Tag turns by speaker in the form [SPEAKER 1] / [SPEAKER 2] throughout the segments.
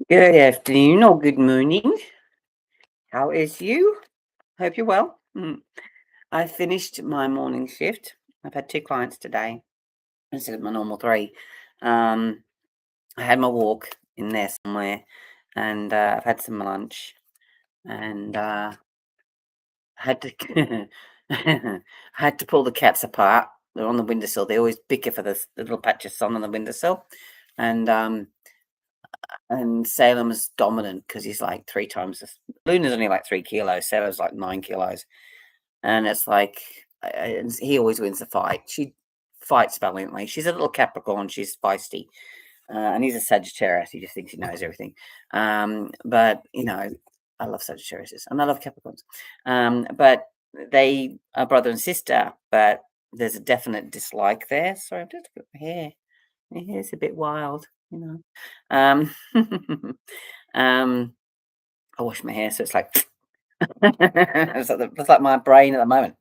[SPEAKER 1] Good afternoon or good morning. How is you? Hope you're well. I finished my morning shift. I've had two clients today instead of my normal three. Um, I had my walk in there somewhere, and I've had some lunch, and had to I had to pull the cats apart. They're on the windowsill. They always bicker for the little patch of sun on the windowsill, and Salem's dominant because he's like three times this. Luna's only like 3 kilos. Salem's like 9 kilos, and it's like and he always wins the fight. She fights valiantly. She's a little Capricorn. She's feisty, and he's a Sagittarius. He just thinks he knows everything. But I love Sagittariuses and I love Capricorns. But they are brother and sister. But there's a definite dislike there. Sorry, I'm just looking at my hair. My hair's a bit wild. Um, um, I wash my hair, so it's like it's like my brain at the moment.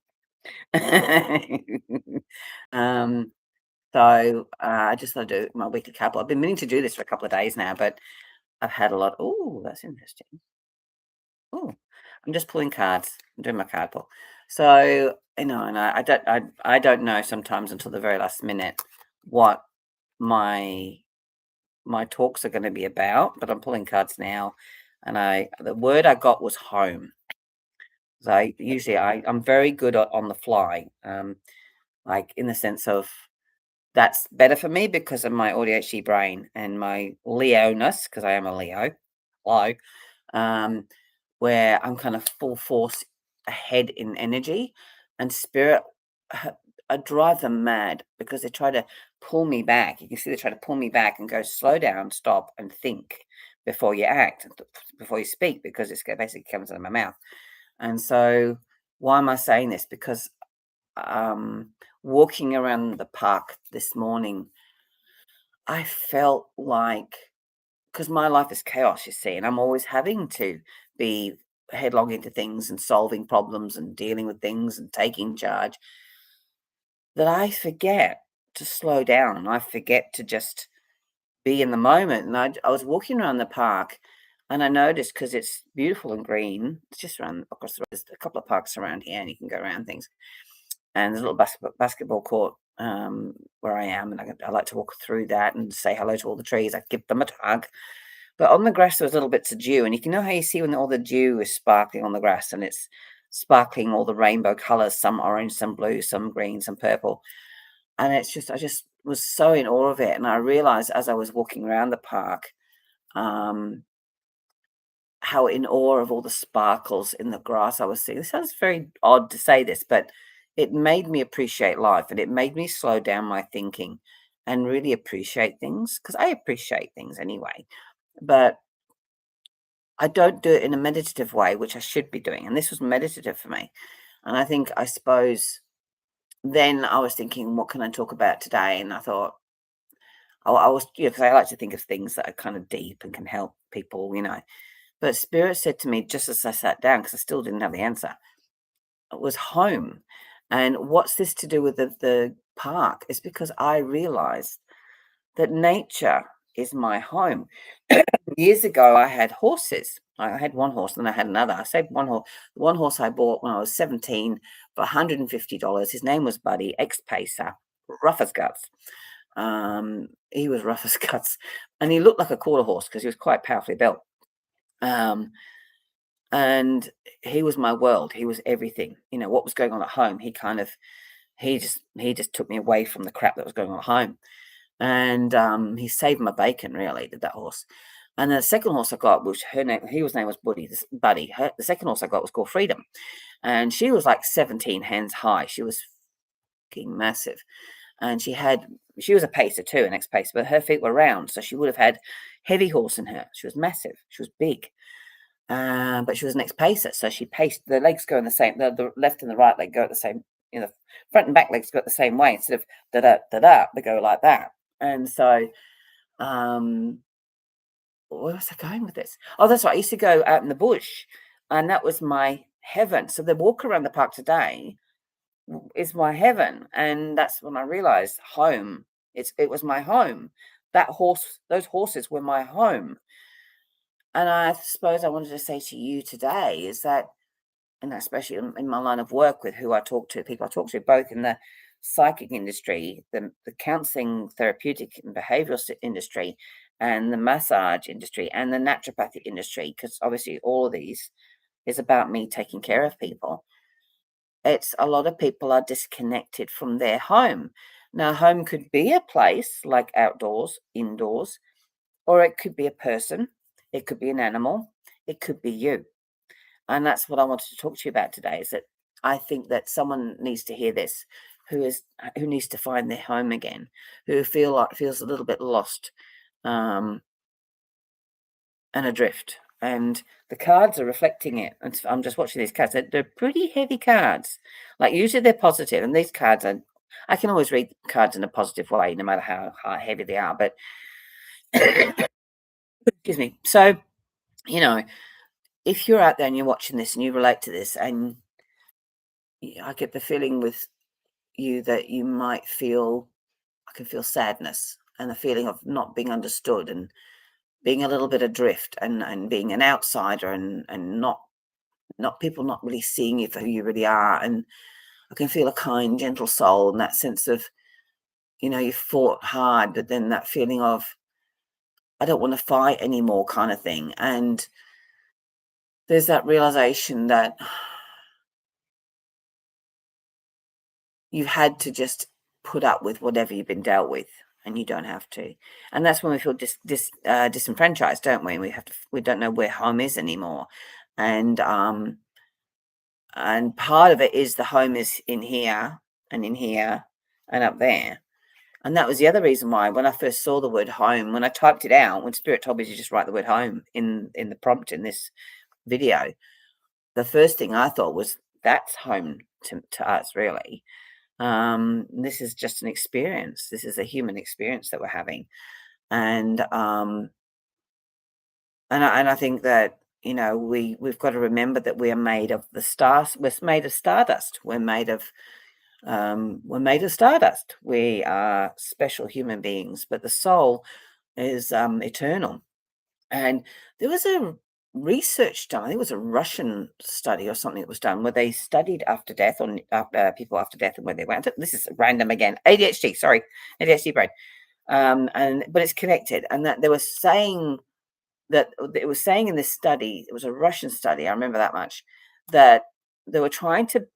[SPEAKER 1] um, I just thought I'd do my weekly couple. I've been meaning to do this for a couple of days now, but I've had a lot. Oh, that's interesting. Oh, I'm just pulling cards. I'm doing my card pull. And I don't know sometimes until the very last minute what my my talks are going to be about, but I'm pulling cards now, and the word I got was home. So I'm very good on the fly, like in the sense of that's better for me because of my ADHD brain and my Leo-ness, because I am a Leo, um, where I'm kind of full force ahead in energy, and spirit. I drive them mad because they try to pull me back. You can see they try to pull me back and go, slow down, stop, and think before you act, before you speak, because it's basically comes out of my mouth. And so, why am I saying this? Because walking around the park this morning, I felt like because my life is chaos, you see, and I'm always having to be headlong into things and solving problems and dealing with things and taking charge that I forget to slow down. I forget to just be in the moment. And I was walking around the park and I noticed because it's beautiful and green, it's just around across the road. There's a couple of parks around here and you can go around things. And there's a little basketball court where I am. And I like to walk through that and say hello to all the trees. I give them a hug. But on the grass, there was little bits of dew. And you can know how you see when all the dew is sparkling on the grass and it's sparkling all the rainbow colors, some orange, some blue, some green, some purple. And I just was so in awe of it. And I realized as I was walking around the park, um, how in awe of all the sparkles in the grass I was seeing. It sounds very odd to say this, but it made me appreciate life and it made me slow down my thinking and really appreciate things because I appreciate things anyway. But I don't do it in a meditative way, which I should be doing. And this was meditative for me. And I suppose then I was thinking, what can I talk about today? And I thought, I was, because I like to think of things that are kind of deep and can help people. But Spirit said to me, just as I sat down, because I still didn't have the answer, it was home. And what's this to do with the park? It's because I realized that nature is my home. Years ago, I had horses. I had one horse, then I had another. I saved one horse. One horse I bought when I was 17 for $150. His name was Buddy, ex-pacer, rough as guts. He was rough as guts, and he looked like a quarter horse because he was quite powerfully built. Um, and he was my world. He was everything. What was going on at home. He just took me away from the crap that was going on at home. And he saved my bacon. Really, did that horse. And the second horse I got, which her name, his name was Buddy. The second horse I got was called Freedom, and she was like 17 hands high. She was fucking massive, and she was a pacer too, an ex-pacer, but her feet were round, so she would have had heavy horse in her. She was massive. She was big. But she was an ex-pacer, so she paced. The legs go in the same. The left and the right leg go at the same. The front and back legs go at the same way instead of da da da da. They go like that. And so, where was I going with this? Oh, that's right. I used to go out in the bush, and that was my heaven. So the walk around the park today is my heaven, and that's when I realized home. It was my home. Those horses were my home. And I suppose I wanted to say to you today is that, and especially in my line of work with who I talk to, people I talk to, both in the psychic industry, the counseling, therapeutic, and behavioral industry, and the massage industry, and the naturopathic industry, because obviously all of these is about me taking care of people. It's a lot of people are disconnected from their home. Now, home could be a place like outdoors, indoors, or it could be a person, it could be an animal, it could be you. And that's what I wanted to talk to you about today is that I think that someone needs to hear this who needs to find their home again, who feels a little bit lost, um, and adrift. And the cards are reflecting it. And I'm just watching these cards. They're pretty heavy cards. Like usually they're positive, and these cards are. I can always read cards in a positive way, no matter how heavy they are. But excuse me. So if you're out there and you're watching this and you relate to this, and I get the feeling with you that you might feel, I can feel sadness and the feeling of not being understood and being a little bit adrift and being an outsider and not people not really seeing you for who you really are. And I can feel a kind, gentle soul and that sense of, you fought hard, but then that feeling of, I don't want to fight anymore kind of thing. And there's that realization that you had to just put up with whatever you've been dealt with, and you don't have to. And that's when we feel disenfranchised, don't we? We don't know where home is anymore. And part of it is the home is in here and in here and up there. And that was the other reason why when I first saw the word home, when I typed it out, when Spirit told me to just write the word home in the prompt in this video, the first thing I thought was that's home to us, really. This is just an experience. This is a human experience that we're having. And I think that, we've got to remember that we are made of the stars. We're made of stardust. We're made of stardust. We are special human beings, but the soul is eternal. And there was a research done. I think it was a Russian study or something that was done where they studied after death on people after death and where they went. This is random again. ADHD, sorry, ADHD brain. But it's connected, and that they were saying that it was saying in this study, it was a Russian study. I remember that much, that they were trying to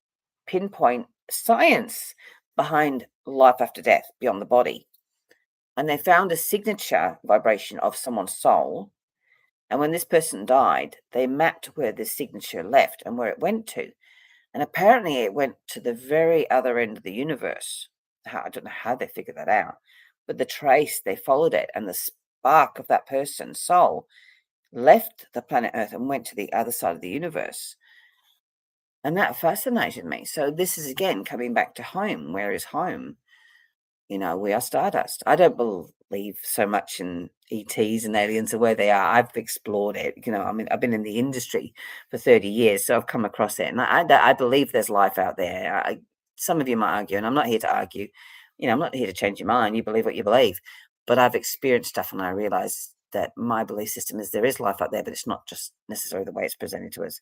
[SPEAKER 1] pinpoint science behind life after death beyond the body, and they found a signature vibration of someone's soul. And when this person died, they mapped where the signature left and where it went to. And apparently it went to the very other end of the universe. I don't know how they figured that out. But they followed it, and the spark of that person's soul left the planet Earth and went to the other side of the universe. And that fascinated me. So this is again coming back to home. Where is home? We are stardust. I don't believe so much in ETs and aliens or where they are. I've explored it. I mean, I've been in the industry for 30 years, so I've come across it. And I believe there's life out there. Some of you might argue, and I'm not here to argue. I'm not here to change your mind. You believe what you believe. But I've experienced stuff, and I realize that my belief system is there is life out there, but it's not just necessarily the way it's presented to us.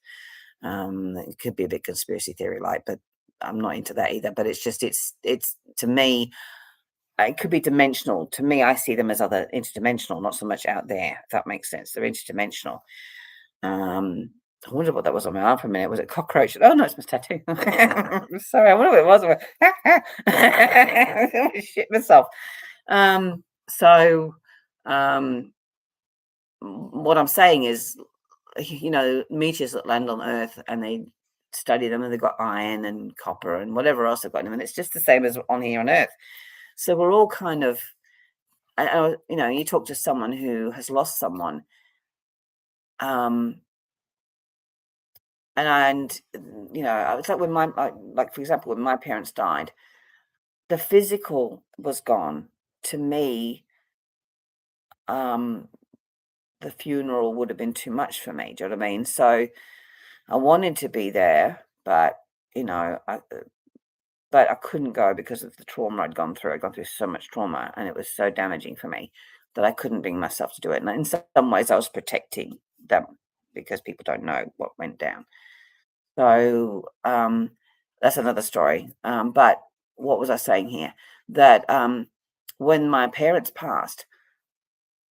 [SPEAKER 1] It could be a bit conspiracy theory like, but I'm not into that either. But it's to me, it could be dimensional. To me, I see them as other interdimensional, not so much out there, if that makes sense. They're interdimensional. I wonder what that was on my arm for a minute. Was it cockroach? Oh no, it's my tattoo. Sorry, I wonder what it was. I shit myself. So what I'm saying is, meteors that land on Earth and they study them and they've got iron and copper and whatever else they've got in them, and it's just the same as on here on Earth. So we're all kind of, you talk to someone who has lost someone, and it's like like for example, when my parents died, the physical was gone. To me, the funeral would have been too much for me. Do you know what I mean? So I wanted to be there, but I couldn't go because of the trauma I'd gone through. I'd gone through so much trauma, and it was so damaging for me that I couldn't bring myself to do it. And in some ways, I was protecting them because people don't know what went down. So that's another story. But what was I saying here? That when my parents passed,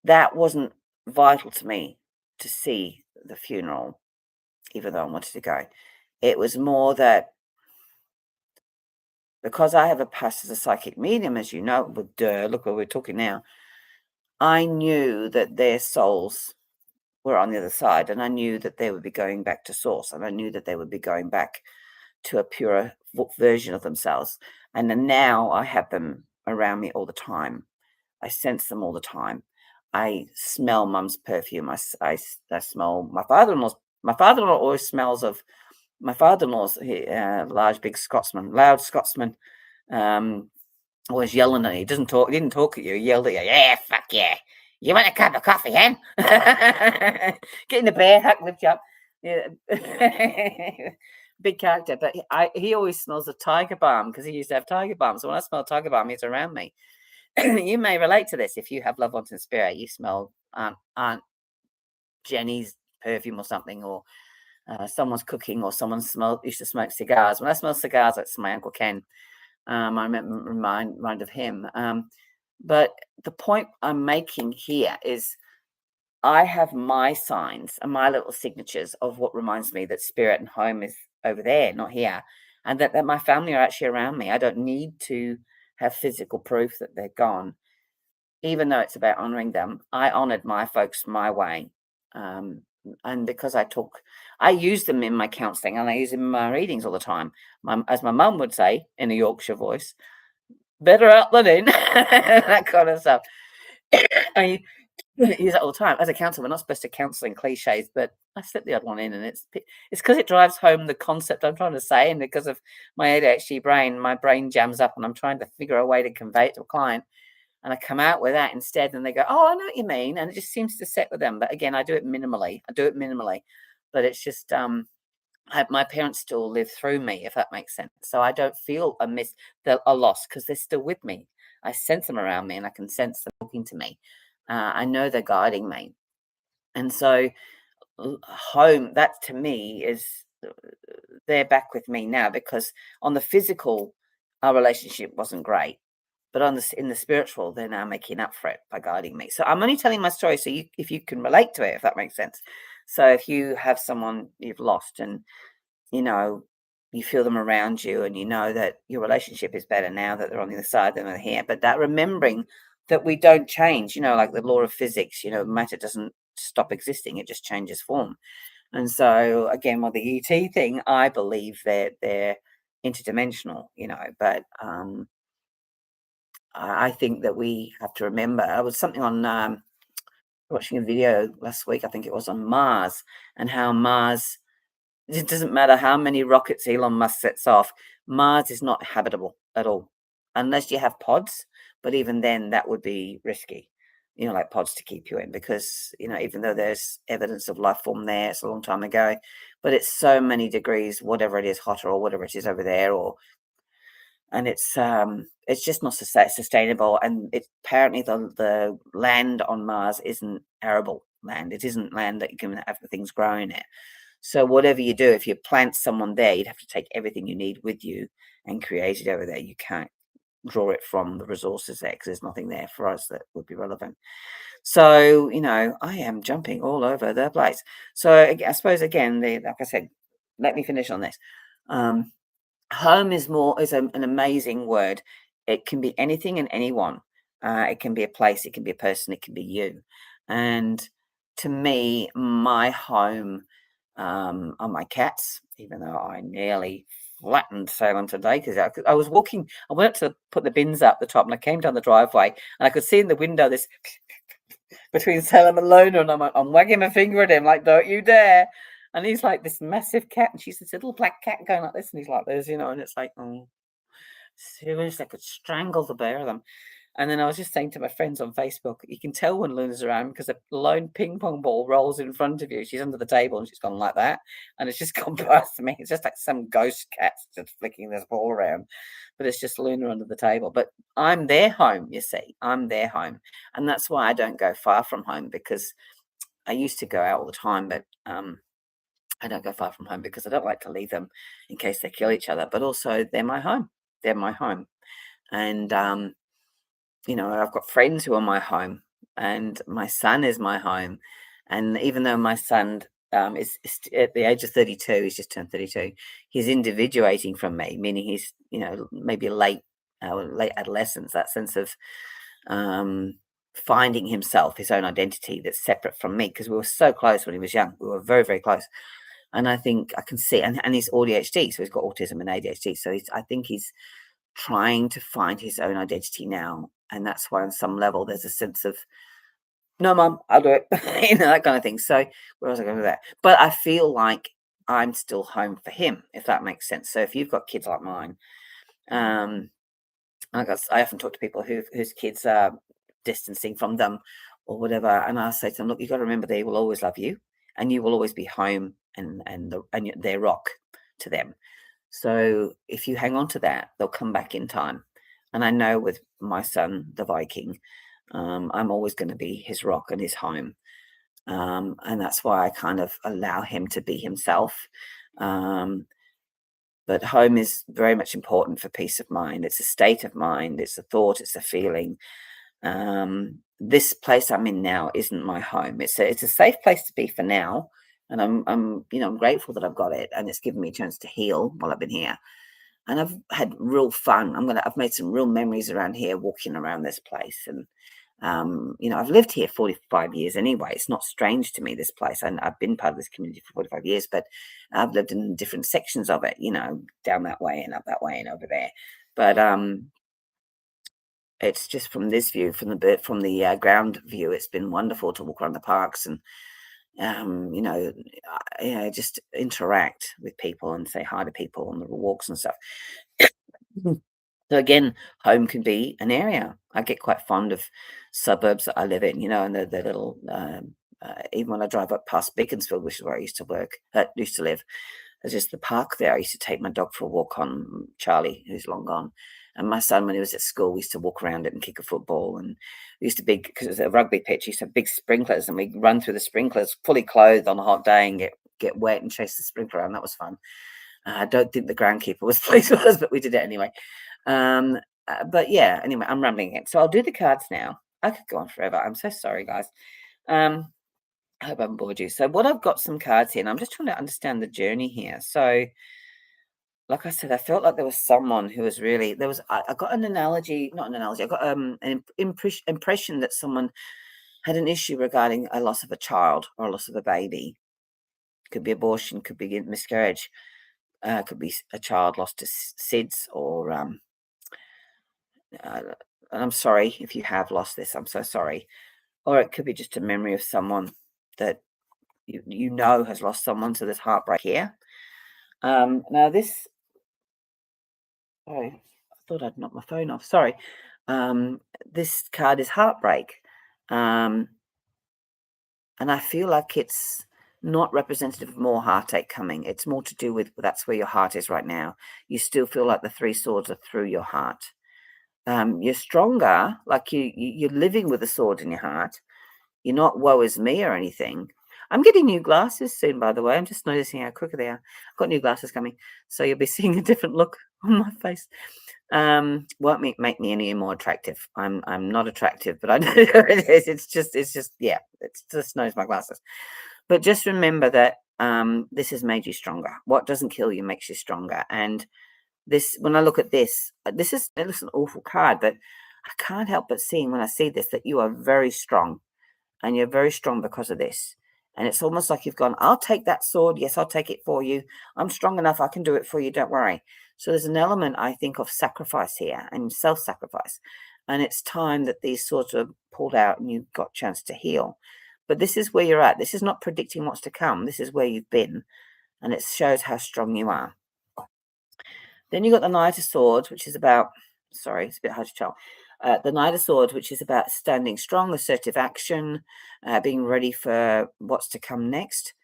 [SPEAKER 1] that wasn't vital to me to see the funeral, even though I wanted to go. It was more that because I have a past as a psychic medium, as you know, with look where we're talking now, I knew that their souls were on the other side, and I knew that they would be going back to source, and I knew that they would be going back to a purer version of themselves. And then now I have them around me all the time. I sense them all the time. I smell mum's perfume. I smell my father-in-law's. My father-in-law always smells of my father-in-law's large, big Scotsman, loud Scotsman. Always yelling at you. He doesn't talk. He didn't talk at you. He yelled at you. Yeah, fuck yeah. You want a cup of coffee, hen? Get in the bear hug, lift you up. Yeah. Big character, but he always smells of tiger balm because he used to have tiger balm. So when I smell tiger balm, he's around me. You may relate to this if you have loved ones in spirit. You smell Aunt Jenny's perfume or something, or someone's cooking, or someone used to smoke cigars. When I smell cigars, that's my Uncle Ken. I remind of him. But the point I'm making here is I have my signs and my little signatures of what reminds me that spirit and home is over there, not here, and that my family are actually around me. I don't need to have physical proof that they're gone, even though it's about honoring them. I honored my folks my way. And because I use them in my counseling and I use them in my readings all the time. As my mum would say in a Yorkshire voice, better out than in, that kind of stuff. I use it all the time. As a counsellor, we're not supposed to counsel in cliches, but I slip the odd one in, and it's because it drives home the concept I'm trying to say, and because of my ADHD brain, my brain jams up, and I'm trying to figure a way to convey it to a client, and I come out with that instead, and they go, "Oh, I know what you mean," and it just seems to set with them. But again, I do it minimally. But it's just my parents still live through me, if that makes sense. So I don't feel a loss because they're still with me. I sense them around me, and I can sense them talking to me. I know they're guiding me, and so home. That to me is they're back with me now because on the physical, our relationship wasn't great, but in the spiritual, they're now making up for it by guiding me. So I'm only telling my story so if you can relate to it, if that makes sense. So if you have someone you've lost and you know, you feel them around you and you know that your relationship is better now that they're on the other side than they're here. But that remembering that we don't change, like the law of physics, matter doesn't stop existing, it just changes form. And so again, with the ET thing, I believe that they're interdimensional, but I think that we have to remember. I was something on watching a video last week, I think it was on Mars, and how Mars, it doesn't matter how many rockets Elon Musk sets off, Mars is not habitable at all, unless you have pods. But even then, that would be risky, like pods to keep you in, because, even though there's evidence of life form there, it's a long time ago, but it's so many degrees, whatever it is, hotter or whatever it is over there, and it's just not sustainable. And it's apparently the land on Mars isn't arable land. It isn't land that you can have things growing in. So whatever you do, if you plant someone there, you'd have to take everything you need with you and create it over there. You can't draw it from the resources there because there's nothing there for us that would be relevant. So, I am jumping all over the place. So I suppose, again, like I said, let me finish on this. Home is an amazing word. It can be anything and anyone. It can be a place, it can be a person, it can be you. And to me, my home are my cats, even though I nearly flattened Salem today because I was walking. I went up to put the bins up the top, and I came down the driveway, and I could see in the window this between Salem and Lona, and I'm wagging my finger at him like, "Don't you dare!" And he's like this massive cat, and she's this little black cat going like this, and he's like this, and it's like, oh, seriously, I could strangle the pair of them. And then I was just saying to my friends on Facebook, you can tell when Luna's around because a lone ping pong ball rolls in front of you. She's under the table and she's gone like that. And it's just gone past me. It's just like some ghost cat just flicking this ball around. But it's just Luna under the table. But I'm their home, you see. I'm their home. And that's why I don't go far from home, because I used to go out all the time, but I don't go far from home because I don't like to leave them in case they kill each other. But also, they're my home. They're my home, and I've got friends who are my home, and my son is my home. And even though my son is at the age of 32, he's just turned 32. He's individuating from me, meaning he's maybe late adolescence. That sense of um, finding himself, his own identity that's separate from me, because we were so close when he was young. We were very, very close. And I think I can see, and he's ADHD, so he's got autism and ADHD. So I think he's trying to find his own identity now. And that's why, on some level, there's a sense of, no, mum, I'll do it, that kind of thing. So, where was I going with that? But I feel like I'm still home for him, if that makes sense. So, if you've got kids like mine, um, I often talk to people whose kids are distancing from them or whatever, and I say to them, look, you've got to remember they will always love you, and you will always be home and their rock to them. So if you hang on to that, they'll come back in time. And I know with my son, the Viking, I'm always going to be his rock and his home. And that's why I kind of allow him to be himself. But home is very much important for peace of mind. It's a state of mind. It's a thought. It's a feeling. This place I'm in now isn't my home. It's a safe place to be for now, and I'm grateful that I've got it, and it's given me a chance to heal while I've been here. And I've had real fun. I've made some real memories around here, walking around this place, and I've lived here 45 years anyway. It's not strange to me, this place. And I've been part of this community for 45 years, but I've lived in different sections of it, down that way and up that way and over there. But it's just from this view, from the ground view, it's been wonderful to walk around the parks and just interact with people and say hi to people on the walks and stuff. So again, home can be an area. I get quite fond of suburbs that I live in, and the little, even when I drive up past Beaconsfield, which is where I used to live, there's just the park there. I used to take my dog for a walk on, Charlie, who's long gone. And my son, when he was at school, we used to walk around it and kick a football. And we used to because it was a rugby pitch, we used to have big sprinklers, and we'd run through the sprinklers fully clothed on a hot day and get wet and chase the sprinkler around. That was fun. I don't think the groundkeeper was pleased with us, but we did it anyway. But yeah, anyway, I'm rambling again. So I'll do the cards now. I could go on forever. I'm so sorry, guys. I hope I haven't bored you. So what I've got some cards here, and I'm just trying to understand the journey here. So, like I said, I felt like there was someone who was really I got an analogy, not an analogy. I got an impression that someone had an issue regarding a loss of a child or a loss of a baby. Could be abortion, could be miscarriage, could be a child lost to SIDS or and I'm sorry if you have lost this. I'm so sorry. Or it could be just a memory of someone that you know has lost someone. So there's heartbreak here. Now this. Sorry, I thought I'd knocked my phone off. Sorry. This card is heartbreak. And I feel like it's not representative of more heartache coming. It's more to do with that's where your heart is right now. You still feel like the three swords are through your heart. You're stronger, like you're living with a sword in your heart. You're not woe is me or anything. I'm getting new glasses soon, by the way. I'm just noticing how quicker they are. I've got new glasses coming, so you'll be seeing a different look on my face. Won't make me any more attractive. I'm not attractive, but I know it is. It's just yeah. It's just knows my glasses. But just remember that this has made you stronger. What doesn't kill you makes you stronger. And this, when I look at this, it looks an awful card, but I can't help but seeing when I see this that you are very strong, and you're very strong because of this. And it's almost like you've gone, I'll take that sword. Yes, I'll take it for you. I'm strong enough. I can do it for you. Don't worry. So there's an element, I think, of sacrifice here and self-sacrifice. And it's time that these swords are pulled out and you've got a chance to heal. But this is where you're at. This is not predicting what's to come. This is where you've been. And it shows how strong you are. Then you've got the Knight of Swords, which is about, sorry, it's a bit hard to tell. The Knight of Swords, which is about standing strong, assertive action, being ready for what's to come next.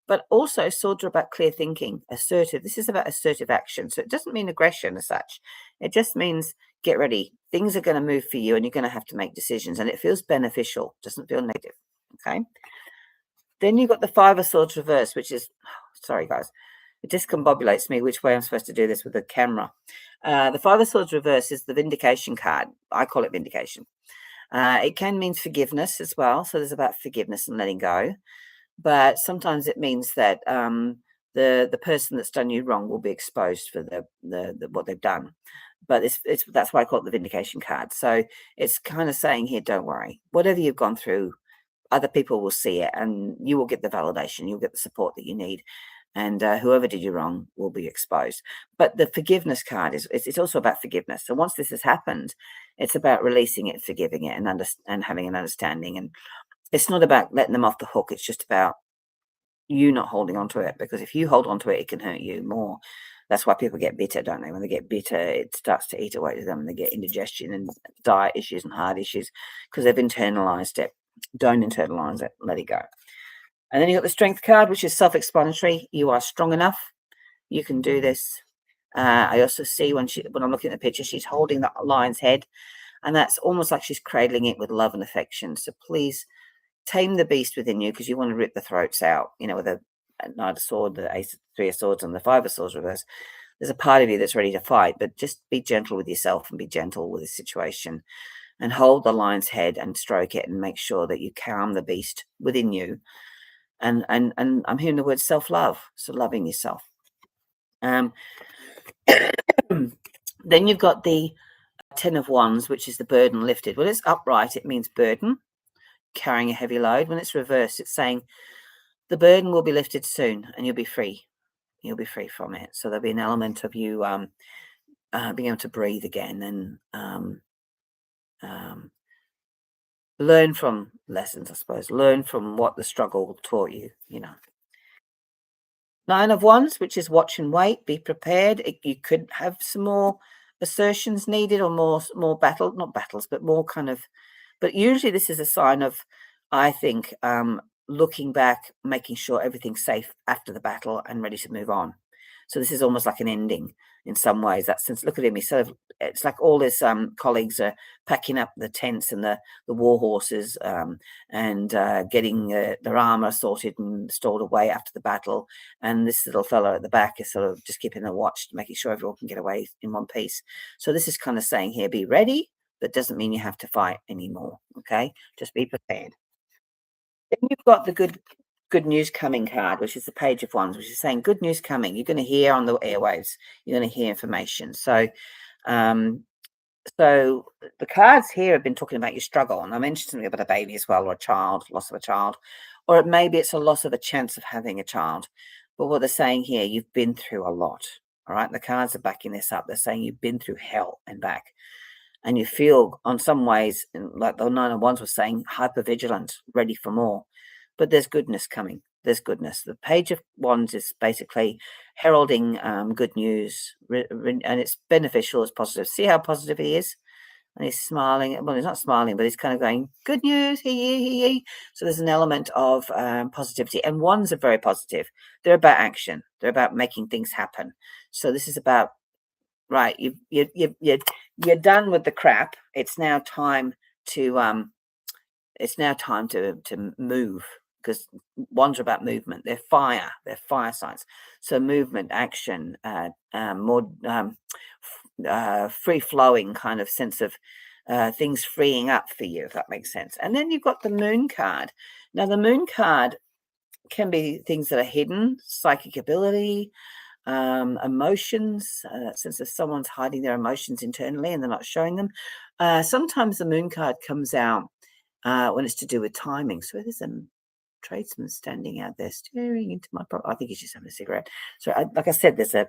[SPEAKER 1] But also, swords are about clear thinking, assertive. This is about assertive action. So it doesn't mean aggression as such. It just means get ready. Things are going to move for you and you're going to have to make decisions. And it feels beneficial, doesn't feel negative. Okay. Then you've got the Five of Swords reverse, which is, sorry guys, it discombobulates me which way I'm supposed to do this with the camera. The Five of Swords reverse is the vindication card. I call it vindication. It can mean forgiveness as well. So there's about forgiveness and letting go. But sometimes it means that the person that's done you wrong will be exposed for the what they've done. But it's that's why I call it the vindication card. So it's kind of saying here, don't worry, whatever you've gone through, other people will see it, and you will get the validation, you'll get the support that you need, and whoever did you wrong will be exposed. But the forgiveness card is it's also about forgiveness. So once this has happened, it's about releasing it, forgiving it, and having an understanding. And it's not about letting them off the hook. It's just about you not holding on to it, because if you hold on to it, it can hurt you more. That's why people get bitter, don't they? When they get bitter, it starts to eat away at them, and they get indigestion and diet issues and heart issues because they've internalized it. Don't internalize it. Let it go. And then you got the strength card, which is self-explanatory. You are strong enough. You can do this. I also see when I'm looking at the picture, she's holding the lion's head, and that's almost like she's cradling it with love and affection. So please tame the beast within you, because you want to rip the throats out. With a knight of sword, the ace, three of swords, and the five of swords reverse. There's a part of you that's ready to fight, but just be gentle with yourself and be gentle with the situation, and hold the lion's head and stroke it, and make sure that you calm the beast within you. And I'm hearing the word self-love, so loving yourself. Then you've got the Ten of Wands, which is the burden lifted. When it's upright, it means burden, carrying a heavy load. When it's reversed, it's saying the burden will be lifted soon and you'll be free. You'll be free from it. So there'll be an element of you being able to breathe again, and learn from lessons, I suppose. Learn from what the struggle taught you. Nine of Wands, which is watch and wait. Be prepared. You could have some more assertions needed, or more not battles, but more kind of. But usually this is a sign of, I think, looking back, making sure everything's safe after the battle and ready to move on. So this is almost like an ending in some ways. That sense, look at him. It's like all his colleagues are packing up the tents and the war horses, and getting their armor sorted and stored away after the battle. And this little fellow at the back is sort of just keeping a watch, making sure everyone can get away in one piece. So this is kind of saying here, be ready, but doesn't mean you have to fight anymore. Okay, just be prepared. Then you've got the good news coming card, which is the Page of Wands, which is saying good news coming. You're going to hear on the airwaves. You're going to hear information. So the cards here have been talking about your struggle, and I mentioned something about a baby as well, or a child, loss of a child, or maybe it's a loss of a chance of having a child. But what they're saying here, you've been through a lot. All right, the cards are backing this up. They're saying you've been through hell and back. And you feel, on some ways, like the Nine of Wands was saying, hyper vigilant, ready for more. But there's goodness coming. There's goodness. The Page of Wands is basically heralding good news, and it's beneficial, it's positive. See how positive he is? And he's smiling. Well, he's not smiling, but he's kind of going, good news, he. So there's an element of positivity. And wands are very positive. They're about action. They're about making things happen. So this is about, right, you're done with the crap. It's now time to move, because wands are about movement. They're fire signs. So movement, action, more free flowing kind of sense of things freeing up for you, if that makes sense. And then you've got the moon card. Now the moon card can be things that are hidden, psychic ability, emotions, sense of someone's hiding their emotions internally and they're not showing them. Sometimes the moon card comes out when it's to do with timing. So there's a tradesman standing out there staring into my property. I think he's just having a cigarette. So like I said, there's a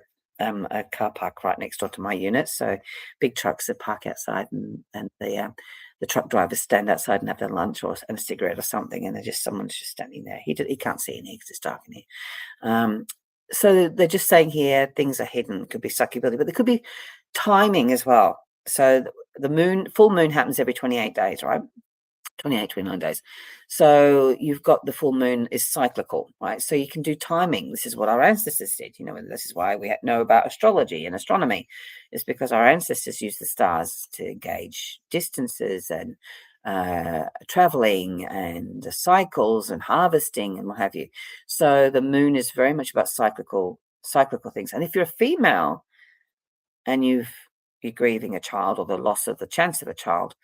[SPEAKER 1] car park right next door to my unit. So big trucks that park outside, and the truck drivers stand outside and have their lunch and a cigarette or something, and someone's just standing there. He can't see any because it's dark in here. So they're just saying here things are hidden. Could be psychic ability, but there could be timing as well. So the full moon happens every 28 days, right? 28, 29 days. So you've got the full moon is cyclical, right? So you can do timing. This is what our ancestors did. This is why we know about astrology and astronomy. It's because our ancestors used the stars to gauge distances and traveling and cycles and harvesting and what have you. So the moon is very much about cyclical things. And if you're a female and you're grieving a child or the loss of the chance of a child,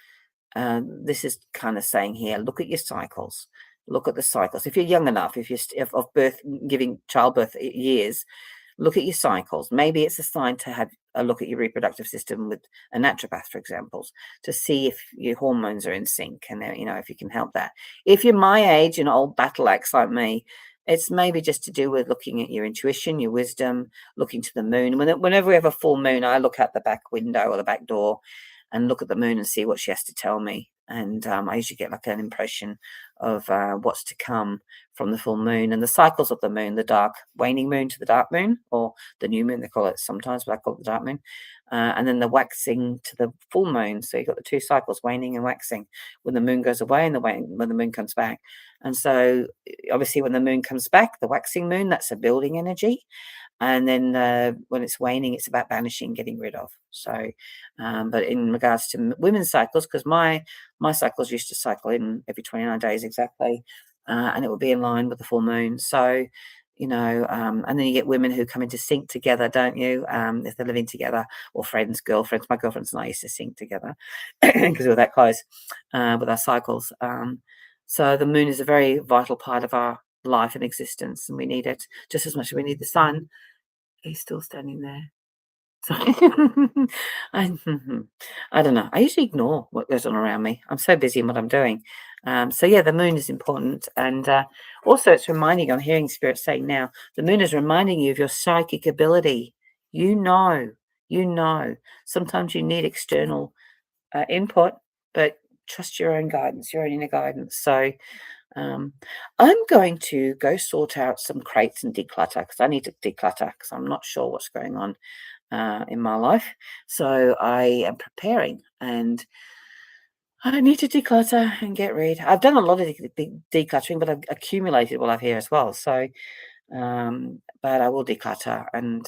[SPEAKER 1] this is kind of saying here, look at your cycles. Look at the cycles. If you're young enough, if you're of birth, giving childbirth years, look at your cycles. Maybe it's a sign to have a look at your reproductive system with a naturopath, for example, to see if your hormones are in sync and if you can help that. If you're my age, an old battle axe like me, it's maybe just to do with looking at your intuition, your wisdom, looking to the moon. Whenever we have a full moon, I look out the back window or the back door and look at the moon and see what she has to tell me. And I usually get like an impression of what's to come from the full moon and the cycles of the moon, the dark waning moon to the dark moon, or the new moon, they call it sometimes, but I call it the dark moon. And then the waxing to the full moon. So you've got the two cycles, waning and waxing, when the moon goes away and when the moon comes back. And so obviously when the moon comes back, the waxing moon, that's a building energy. And then when it's waning, it's about banishing, getting rid of. So, but in regards to women's cycles, because my cycles used to cycle in every 29 days exactly, and it would be in line with the full moon. So, and then you get women who come into sync together, don't you? If they're living together, or friends, girlfriends. My girlfriends and I used to sync together because we were that close with our cycles. So the moon is a very vital part of our life and existence, and we need it just as much as we need the sun. He's still standing there. So I, I don't know. I usually ignore what goes on around me. I'm so busy in what I'm doing. So yeah, the moon is important, and also it's reminding. I'm hearing spirit saying now, the moon is reminding you of your psychic ability. You know, you know. Sometimes you need external input, but trust your own guidance, your own inner guidance. So um, I'm going to go sort out some crates and declutter because I need to declutter because I'm not sure what's going on in my life. So I am preparing and I need to declutter and get rid. I've done a lot of decluttering, but I've accumulated what I've here as well. So, but I will declutter and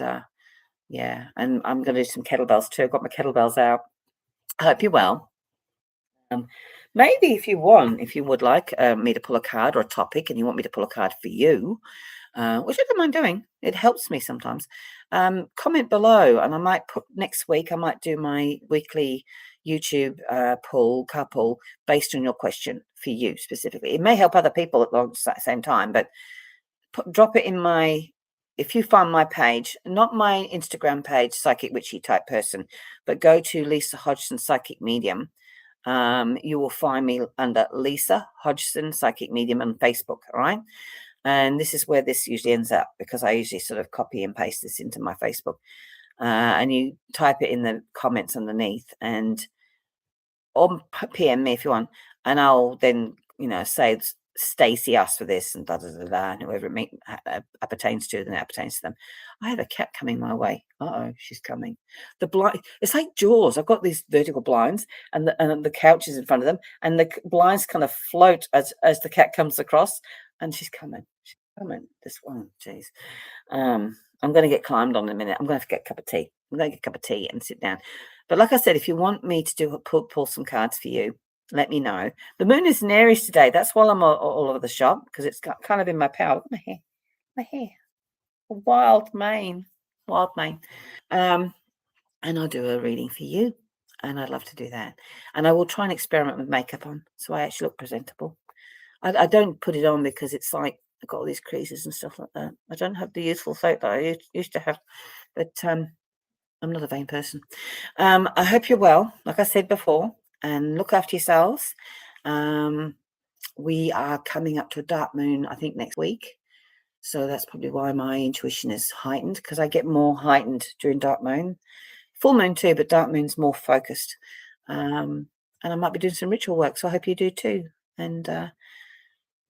[SPEAKER 1] yeah, and I'm going to do some kettlebells too. I've got my kettlebells out. I hope you're well. Maybe if you would like me to pull a card or a topic and you want me to pull a card for you, which I don't mind doing, it helps me sometimes. Comment below and I might put next week, I might do my weekly YouTube card pull based on your question for you specifically. It may help other people at the same time, but drop it in if you find my page, not my Instagram page, Psychic Witchy type person, but go to Lisa Hodgson Psychic Medium. You will find me under Lisa Hodgson Psychic Medium on Facebook, all right? And this is where this usually ends up because I usually sort of copy and paste this into my Facebook. And you type it in the comments underneath or PM me if you want. And I'll then, say Stacey asked for this and da da da da, and whoever it appertains to, then it appertains to them. I have a cat coming my way. Uh-oh, she's coming. The blind, it's like Jaws. I've got these vertical blinds, and the couch is in front of them, and the blinds kind of float as the cat comes across, and she's coming. She's coming. This one, jeez. I'm going to get climbed on in a minute. I'm going to have to get a cup of tea. I'm going to get a cup of tea and sit down. But like I said, if you want me to pull some cards for you, let me know. The moon is in Aries today. That's why I'm all over the shop because it's kind of in my power. Look at my hair, wild mane. And I'll do a reading for you, and I'd love to do that. And I will try and experiment with makeup on, so I actually look presentable. I don't put it on because it's like I've got all these creases and stuff like that. I don't have the youthful folk that I used to have, but I'm not a vain person. I hope you're well, like I said before, and look after yourselves. We are coming up to a dark moon, I think, next week. So that's probably why my intuition is heightened because I get more heightened during dark moon. Full moon too, but dark moon's more focused. And I might be doing some ritual work, so I hope you do too. And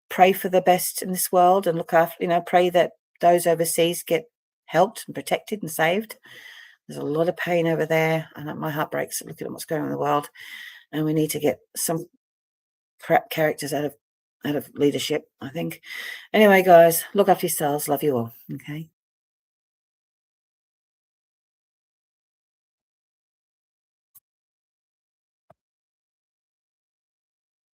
[SPEAKER 1] pray for the best in this world and look after, pray that those overseas get helped and protected and saved. There's a lot of pain over there, and my heart breaks looking at what's going on in the world. And we need to get some crap characters out of leadership, I think. Anyway, guys, look after yourselves. Love you all. Okay.